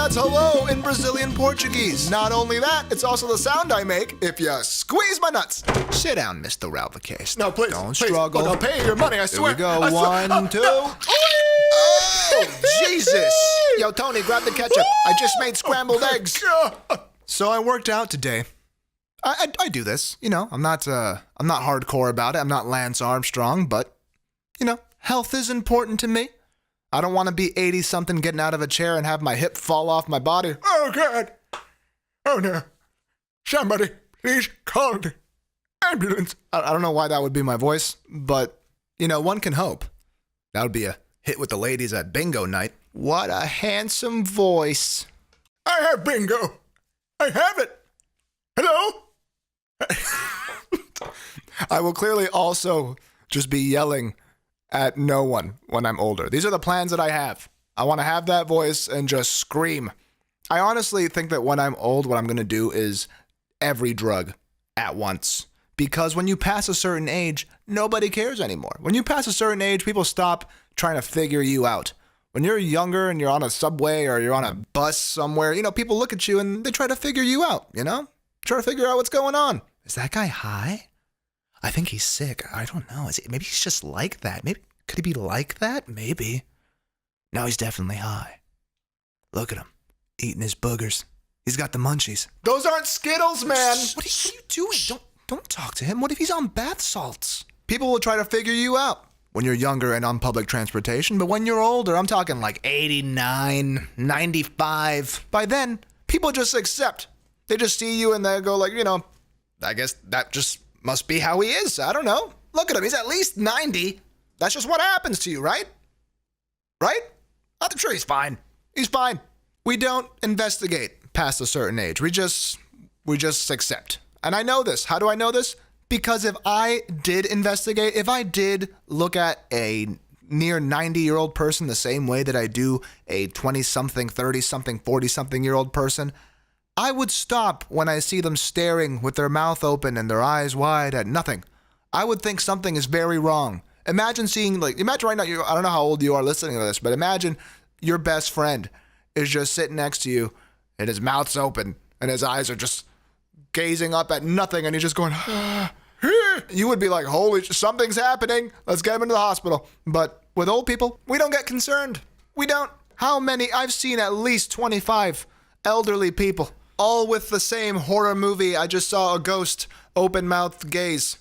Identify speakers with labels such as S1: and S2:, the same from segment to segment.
S1: That's hello in Brazilian Portuguese. Not only that, it's also the sound I make if you squeeze my nuts. Sit down, Mr. Ralvacase.
S2: No, please.
S1: Don't
S2: please.
S1: struggle.
S2: Look, I'll pay you your money, I swear.
S1: Here we go.
S2: I swear.
S1: One, two. Oh, Jesus. Yo, Tony, grab the ketchup. I just made scrambled eggs.
S2: God.
S1: So I worked out today. I do this, you know. I'm not hardcore about it. I'm not Lance Armstrong, but you know, health is important to me. I don't want to be 80-something getting out of a chair and have my hip fall off my body.
S2: Oh, God. Oh, no. Somebody, please call the ambulance.
S1: I don't know why that would be my voice, but you know, one can hope. That would be a hit with the ladies at bingo night. What a handsome voice.
S2: I have bingo. I have it. Hello?
S1: I will clearly also just be yelling at no one when I'm older. These are the plans that I have. I want to have that voice and just scream. I honestly think that when I'm old, what I'm going to do is every drug at once. Because when you pass a certain age, nobody cares anymore. When you pass a certain age, people stop trying to figure you out. When you're younger and you're on a subway or you're on a bus somewhere, you know, people look at you and they try to figure you out, you know? Try to figure out what's going on. Is that guy high? I think he's sick. I don't know. Maybe he's just like that. Maybe could he be like that? Maybe. No, he's definitely high. Look at him, eating his boogers. He's got the munchies.
S2: Those aren't Skittles, man.
S1: What are you doing? Don't talk to him. What if he's on bath salts? People will try to figure you out when you're younger and on public transportation, but when you're older, I'm talking like 89, 95. By then, people just accept. They just see you and they go like, you know, I guess that just must be how he is. I don't know. Look at him. He's at least 90. That's just what happens to you, right? Right? I'm sure he's fine. He's fine. We don't investigate past a certain age. We just accept. And I know this. How do I know this? Because if I did investigate, if I did look at a near 90-year-old person the same way that I do a 20-something, 30-something, 40-something-year-old person, I would stop when I see them staring with their mouth open and their eyes wide at nothing. I would think something is very wrong. Imagine right now, I don't know how old you are listening to this, but imagine your best friend is just sitting next to you and his mouth's open and his eyes are just gazing up at nothing and he's just going, you would be like, holy, something's happening. Let's get him into the hospital. But with old people, we don't get concerned. We don't. How many? I've seen at least 25 elderly people, all with the same horror movie. I just saw a ghost, open-mouthed gaze.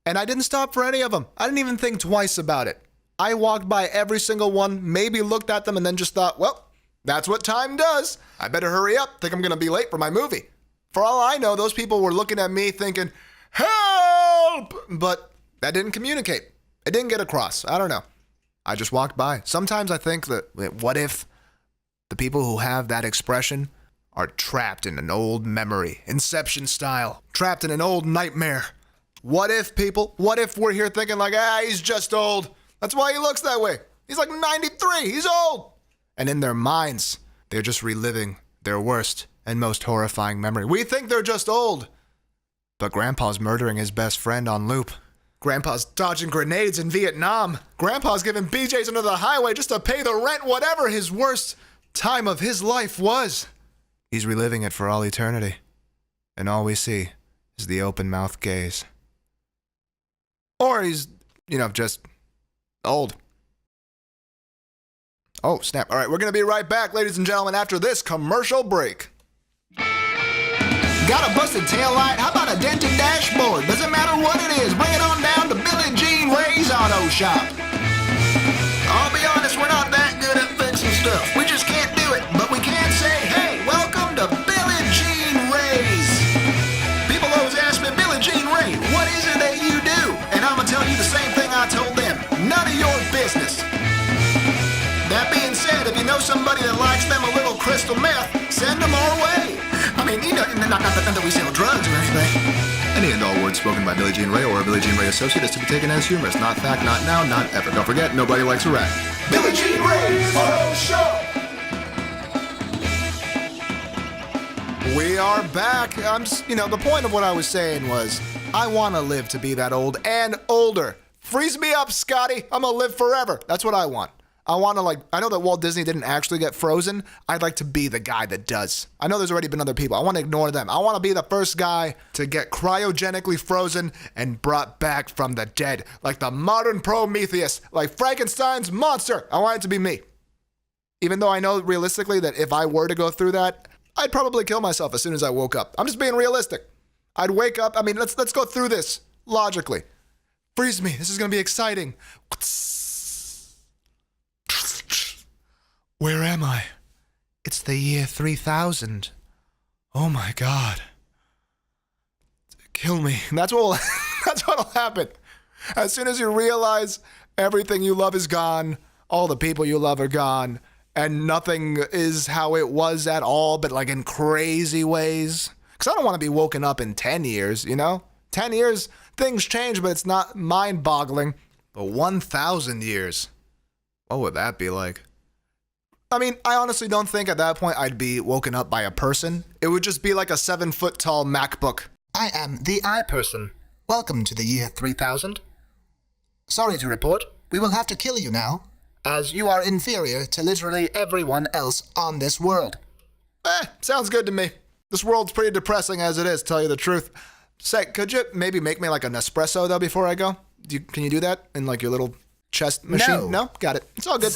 S1: And I didn't stop for any of them. I didn't even think twice about it. I walked by every single one, maybe looked at them, and then just thought, well, that's what time does. I better hurry up. Think I'm going to be late for my movie. For all I know, those people were looking at me thinking, help! But that didn't communicate. It didn't get across. I don't know. I just walked by. Sometimes I think that, what if the people who have that expression are trapped in an old memory, Inception style, trapped in an old nightmare? What if, people? What if we're here thinking like, he's just old. That's why he looks that way. He's like 93. He's old. And in their minds, they're just reliving their worst and most horrifying memory. We think they're just old. But Grandpa's murdering his best friend on loop. Grandpa's dodging grenades in Vietnam. Grandpa's giving BJs under the highway just to pay the rent, whatever his worst time of his life was. He's reliving it for all eternity. And all we see is the open-mouthed gaze. Or he's, just old. Oh, snap. All right, we're going to be right back, ladies and gentlemen, after this commercial break. Got a busted taillight? How about a dented dashboard? Doesn't matter what it is. Bring it on down to Billie Jean Ray's Auto Shop. I'll be honest, we're not that good at fixing stuff. We just can't do it. But we can say, hey, welcome to Billie Jean Ray's. People always ask me, Billie Jean Ray, what is it that you do? And I'm going to tell you the same thing I told them. None of your business. That being said, if you know somebody that likes them a little crystal meth, send them our way. I mean, not that we sell drugs or anything. Any and all words spoken by Billie Jean Ray or a Billie Jean Ray associate is to be taken as humorous. Not fact, not now, not ever. Don't forget, nobody likes a rat. Billie Jean Ray's Auto Show. We are back. The point of what I was saying was, I want to live to be that old and older. Freeze me up, Scotty. I'm going to live forever. That's what I want. I want to I know that Walt Disney didn't actually get frozen. I'd like to be the guy that does. I know there's already been other people. I want to ignore them. I want to be the first guy to get cryogenically frozen and brought back from the dead. Like the modern Prometheus, like Frankenstein's monster. I want it to be me. Even though I know realistically that if I were to go through that, I'd probably kill myself as soon as I woke up. I'm just being realistic. I'd wake up. I mean, let's go through this logically. Freeze me. This is going to be exciting. Where am I? It's the year 3000. Oh my God. Kill me. That's what'll happen. As soon as you realize everything you love is gone, all the people you love are gone, and nothing is how it was at all, but like in crazy ways. Because I don't want to be woken up in 10 years, you know? 10 years, things change, but it's not mind-boggling. But 1,000 years, what would that be like? I mean, I honestly don't think at that point I'd be woken up by a person. It would just be like a 7-foot-tall MacBook. I am the I-Person. Welcome to the year 3000. Sorry to report, we will have to kill you now, as you are inferior to literally everyone else on this world. Sounds good to me. This world's pretty depressing as it is, to tell you the truth. Say, could you maybe make me like an espresso, though, before I go? Can you do that in like your little chest machine? No? Got it. It's all good.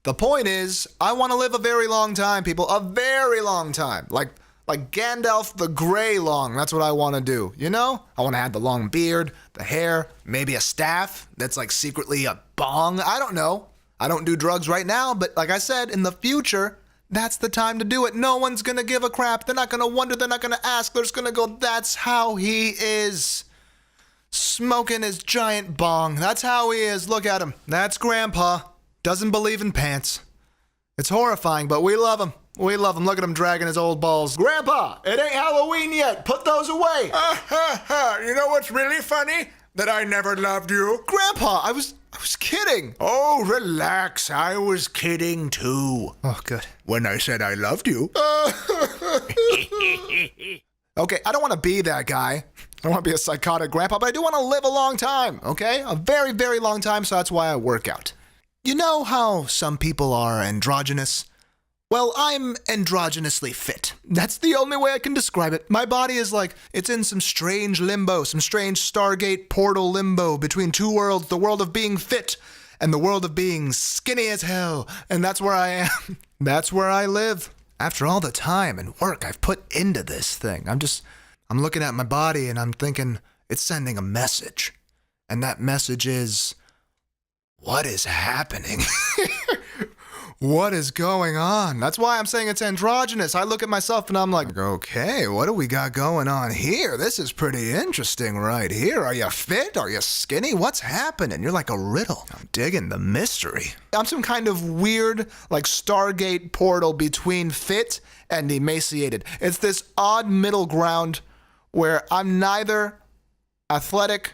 S1: The point is, I want to live a very long time, people. A very long time. Like Gandalf the Grey long. That's what I want to do, you know? I want to have the long beard, the hair, maybe a staff that's like secretly a bong. I don't know. I don't do drugs right now, but like I said, in the future, that's the time to do it. No one's going to give a crap. They're not going to wonder. They're not going to ask. They're just going to go, that's how he is. Smoking his giant bong. That's how he is. Look at him. That's Grandpa. Doesn't believe in pants. It's horrifying, but we love him. We love him. Look at him dragging his old balls. Grandpa, it ain't Halloween yet. Put those away.
S2: You know what's really funny? That I never loved you.
S1: Grandpa, I was kidding.
S2: Oh, relax. I was kidding too.
S1: Oh, good.
S2: When I said I loved you.
S1: Okay, I don't want to be that guy. I don't want to be a psychotic grandpa, but I do want to live a long time, okay? A very, very long time, so that's why I work out. You know how some people are androgynous? Well, I'm androgynously fit. That's the only way I can describe it. My body is like, it's in some strange limbo, some strange Stargate portal limbo between two worlds, the world of being fit and the world of being skinny as hell. And that's where I am. That's where I live. After all the time and work I've put into this thing, I'm looking at my body and I'm thinking, it's sending a message. And that message is, what is happening? What is going on? That's why I'm saying it's androgynous. I look at myself and I'm like, okay, what do we got going on here? This is pretty interesting right here. Are you fit? Are you skinny? What's happening? You're like a riddle. I'm digging the mystery. I'm some kind of weird, like Stargate portal between fit and emaciated. It's this odd middle ground where I'm neither athletic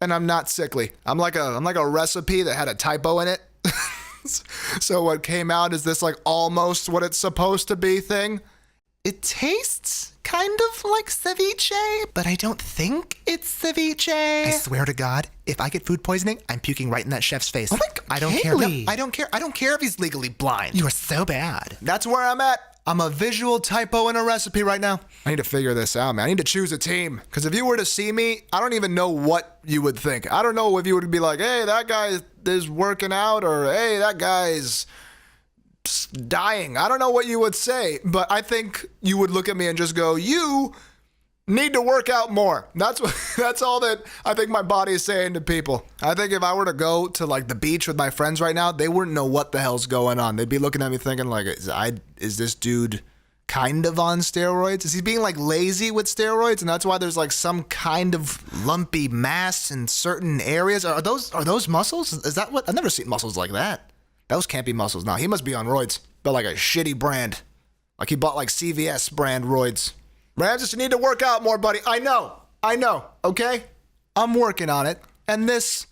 S1: and I'm not sickly. I'm like a recipe that had a typo in it. So what came out is this like almost what it's supposed to be thing. It tastes kind of like ceviche, but I don't think it's ceviche. I swear to God, if I get food poisoning, I'm puking right in that chef's face. Oh my God, I don't care. No, I don't care. I don't care if he's legally blind. You are so bad. That's where I'm at. I'm a visual typo in a recipe right now. I need to figure this out, man. I need to choose a team. Because if you were to see me, I don't even know what you would think. I don't know if you would be like, hey, that guy is working out, or hey, that guy's dying. I don't know what you would say, but I think you would look at me and just go, you need to work out more. That's all that I think my body is saying to people. I think if I were to go to like the beach with my friends right now, they wouldn't know what the hell's going on. They'd be looking at me thinking like, is this dude kind of on steroids? Is he being like lazy with steroids? And that's why there's like some kind of lumpy mass in certain areas. Are those muscles? Is that what? I've never seen muscles like that. Those can't be muscles. No, he must be on roids, but like a shitty brand. Like he bought like CVS brand roids. Ramses, you need to work out more, buddy. I know, okay? I'm working on it, and this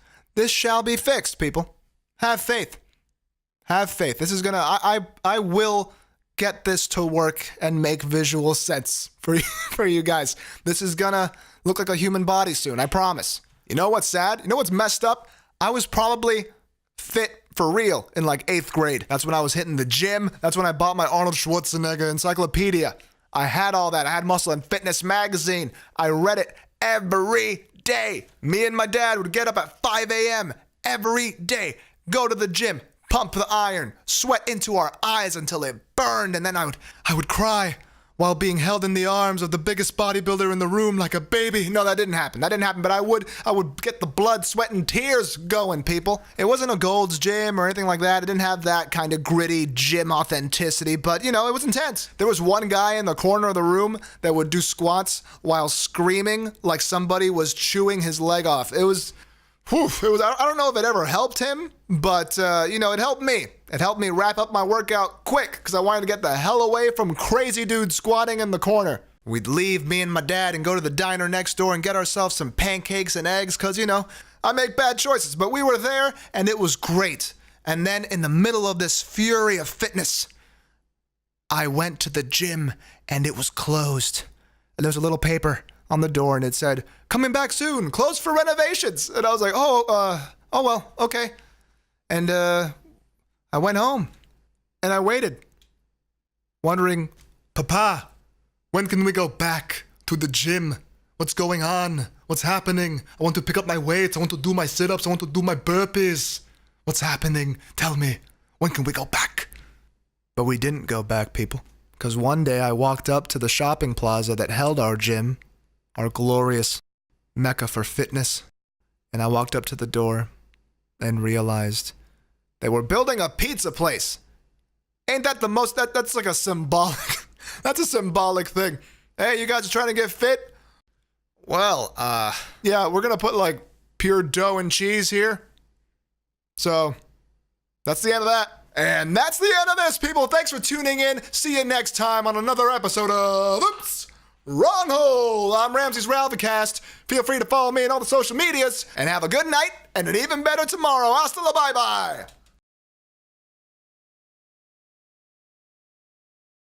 S1: shall be fixed, people. Have faith. Have faith. This is gonna, I will get this to work and make visual sense for you guys. This is gonna look like a human body soon, I promise. You know what's sad? You know what's messed up? I was probably fit For real, in like 8th grade. That's when I was hitting the gym. That's when I bought my Arnold Schwarzenegger encyclopedia. I had all that. I had Muscle and Fitness magazine. I read it every day. Me and my dad would get up at 5 a.m. every day, go to the gym, pump the iron, sweat into our eyes until it burned, and then I would cry while being held in the arms of the biggest bodybuilder in the room like a baby. No, that didn't happen. But I would get the blood, sweat, and tears going, people. It wasn't a Gold's Gym or anything like that. It didn't have that kind of gritty gym authenticity, but, it was intense. There was one guy in the corner of the room that would do squats while screaming like somebody was chewing his leg off. It was, I don't know if it ever helped him, but, it helped me. It helped me wrap up my workout quick because I wanted to get the hell away from crazy dudes squatting in the corner. We'd leave, me and my dad, and go to the diner next door and get ourselves some pancakes and eggs because, I make bad choices. But we were there, and it was great. And then in the middle of this fury of fitness, I went to the gym, and it was closed. And there was a little paper on the door, and it said, "Coming back soon, closed for renovations." And I was like, oh well, okay. And I went home, and I waited, wondering, Papa, when can we go back to the gym? What's going on? What's happening? I want to pick up my weights. I want to do my sit-ups. I want to do my burpees. What's happening? Tell me, when can we go back? But we didn't go back, people, because one day I walked up to the shopping plaza that held our gym, our glorious mecca for fitness, and I walked up to the door and realized they were building a pizza place. Ain't that the most, that's like a symbolic, that's a symbolic thing. Hey, you guys are trying to get fit? Well, yeah, we're gonna put like pure dough and cheese here. So, that's the end of that. And that's the end of this, people. Thanks for tuning in. See you next time on another episode of Oops, Wrong Hole. I'm Ramsey's Ralphicast. Feel free to follow me on all the social medias. And have a good night and an even better tomorrow. Hasta la bye-bye.